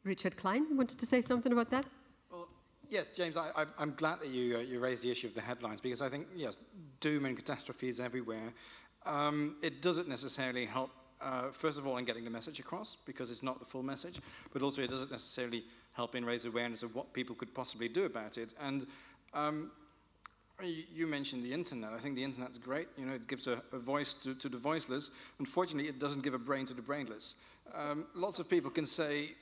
Richard Klein, you wanted to say something about that? Well, yes, James, I'm glad that you raised the issue of the headlines, because I think, yes, doom and catastrophe is everywhere. It doesn't necessarily help, first of all, in getting the message across, because it's not the full message, but also it doesn't necessarily help in raise awareness of what people could possibly do about it. And you mentioned the internet. I think the internet's great. You know, it gives a voice to the voiceless. Unfortunately, it doesn't give a brain to the brainless. Lots of people can say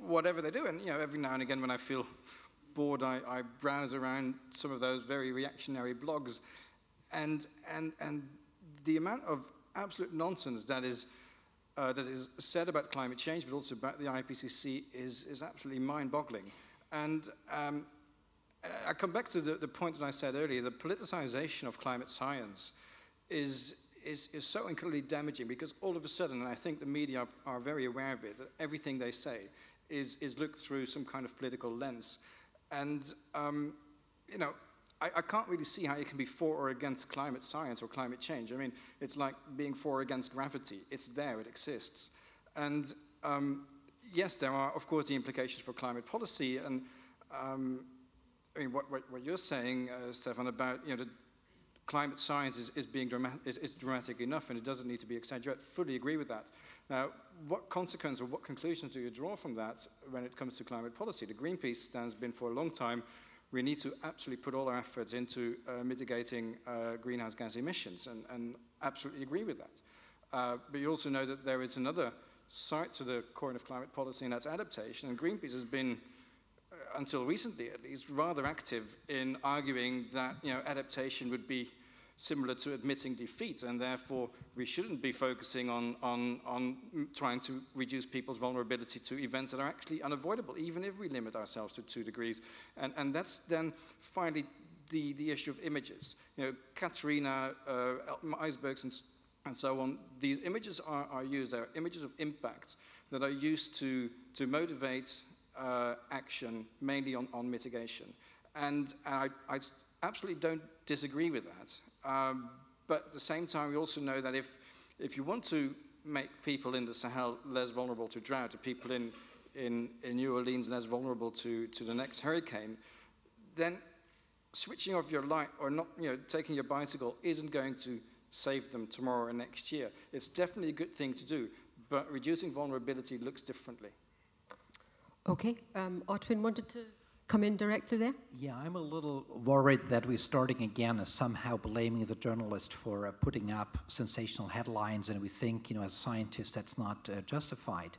whatever they do, and you know, every now and again when I feel bored, I browse around some of those very reactionary blogs, and the amount of absolute nonsense that is said about climate change, but also about the IPCC, is absolutely mind-boggling. And I come back to the point that I said earlier. The politicization of climate science is so incredibly damaging, because all of a sudden, and I think the media are very aware of it, that everything they say is looked through some kind of political lens. And you know, I can't really see how you can be for or against climate science or climate change. I mean, it's like being for or against gravity. It's there, it exists. And yes, there are, of course, the implications for climate policy. And I mean, what you're saying, Stefan, about, you know, the climate science is dramatic enough, and it doesn't need to be exaggerated. Fully agree with that. Now, what consequence or what conclusions do you draw from that when it comes to climate policy? The Greenpeace stand's been for a long time. We need to absolutely put all our efforts into mitigating greenhouse gas emissions, and absolutely agree with that. But you also know that there is another side to the coin of climate policy, and that's adaptation. And Greenpeace has been, until recently at least, rather active in arguing that, you know, adaptation would be similar to admitting defeat, and therefore we shouldn't be focusing on trying to reduce people's vulnerability to events that are actually unavoidable, even if we limit ourselves to 2 degrees. And that's then finally the issue of images. You know, Katrina, icebergs, and so on. These images are used. They're images of impact that are used to motivate action, mainly on mitigation. And I absolutely don't disagree with that. But at the same time, we also know that if you want to make people in the Sahel less vulnerable to drought, or people in New Orleans less vulnerable to the next hurricane, then switching off your light or not, you know, taking your bicycle isn't going to save them tomorrow or next year. It's definitely a good thing to do, but reducing vulnerability looks differently. Okay, Otwin wanted to come in directly there? Yeah, I'm a little worried that we're starting again as somehow blaming the journalist for putting up sensational headlines, and we think, you know, as scientists, that's not justified.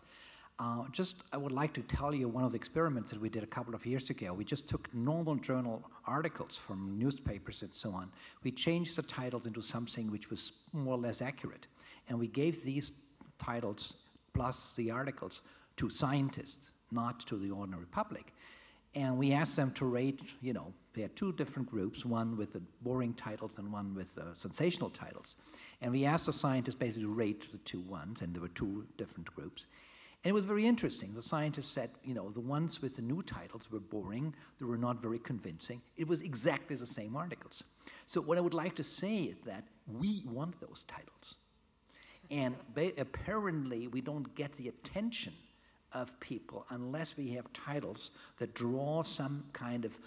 I would like to tell you one of the experiments that we did a couple of years ago. We just took normal journal articles from newspapers and so on. We changed the titles into something which was more or less accurate, and we gave these titles plus the articles to scientists, not to the ordinary public. And we asked them to rate, you know, they had 2 different groups, one with the boring titles and one with sensational titles. And we asked the scientists basically to rate the 2 ones, and there were 2 different groups. And it was very interesting. The scientists said, you know, the ones with the new titles were boring, they were not very convincing. It was exactly the same articles. So what I would like to say is that we want those titles. And apparently we don't get the attention of people unless we have titles that draw some kind of,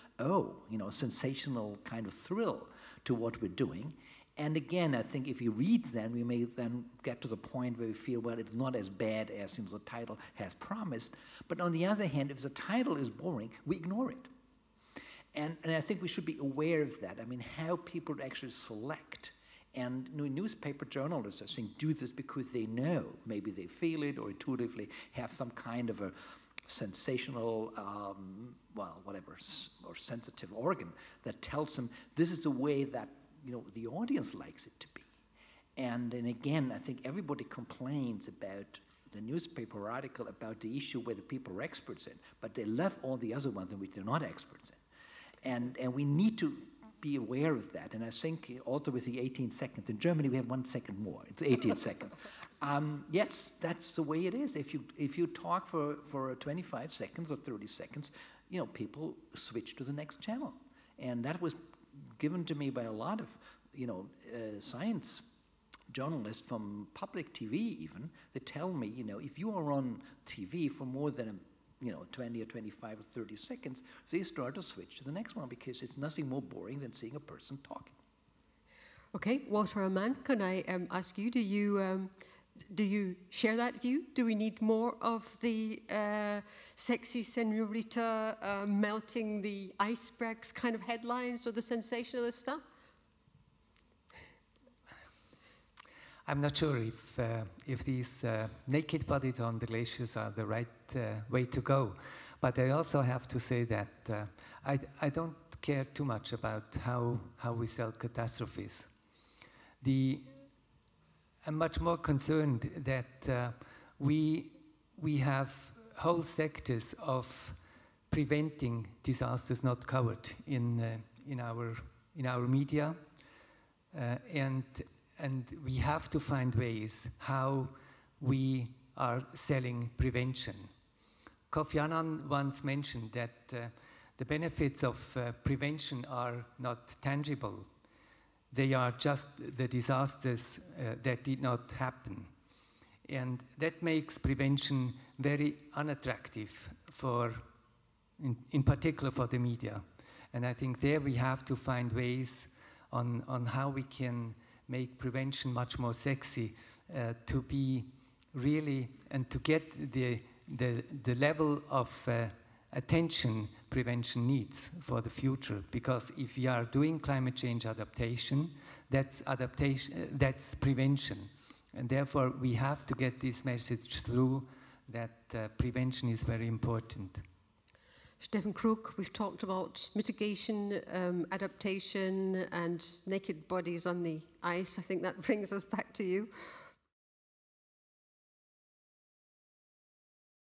sensational kind of thrill to what we're doing. And again, I think if you read them, we may then get to the point where we feel, well, it's not as bad as the title has promised. But on the other hand, if the title is boring, we ignore it. And I think we should be aware of that. I mean, how people actually select. And newspaper journalists, I think, do this because they know, maybe they feel it or intuitively have some kind of a sensational, or sensitive organ that tells them this is the way that, you know, the audience likes it to be. And again, I think everybody complains about the newspaper article about the issue where the people are experts in, but they love all the other ones in which they're not experts in. And we need to be aware of that. And I think also with the 18 seconds, in Germany we have 1 second more, it's 18 seconds. Yes, that's the way it is. If you talk for 25 seconds or 30 seconds, you know, people switch to the next channel. And that was given to me by a lot of, you know, science journalists from public TV even, that tell me, you know, if you are on TV for more than 20 or 25 or 30 seconds, they start to switch to the next one because it's nothing more boring than seeing a person talking. Okay, Walter Amann, can I ask you, do you share that view? Do we need more of the sexy senorita melting the icebergs kind of headlines or the sensationalist stuff? I'm not sure if these naked bodies on the glaciers are the right way to go. But I also have to say that I don't care too much about how we sell catastrophes. I'm much more concerned that we have whole sectors of preventing disasters not covered in our media, and we have to find ways how we are selling prevention. Kofi Annan once mentioned that the benefits of prevention are not tangible. They are just the disasters that did not happen. And that makes prevention very unattractive in particular for the media. And I think there we have to find ways on how we can make prevention much more sexy, to be really, and to get the level of attention prevention needs for the future. Because if we are doing climate change adaptation, that's prevention. And therefore we have to get this message through that prevention is very important. Stefan Krug, we've talked about mitigation, adaptation, and naked bodies on the ice. I think that brings us back to you.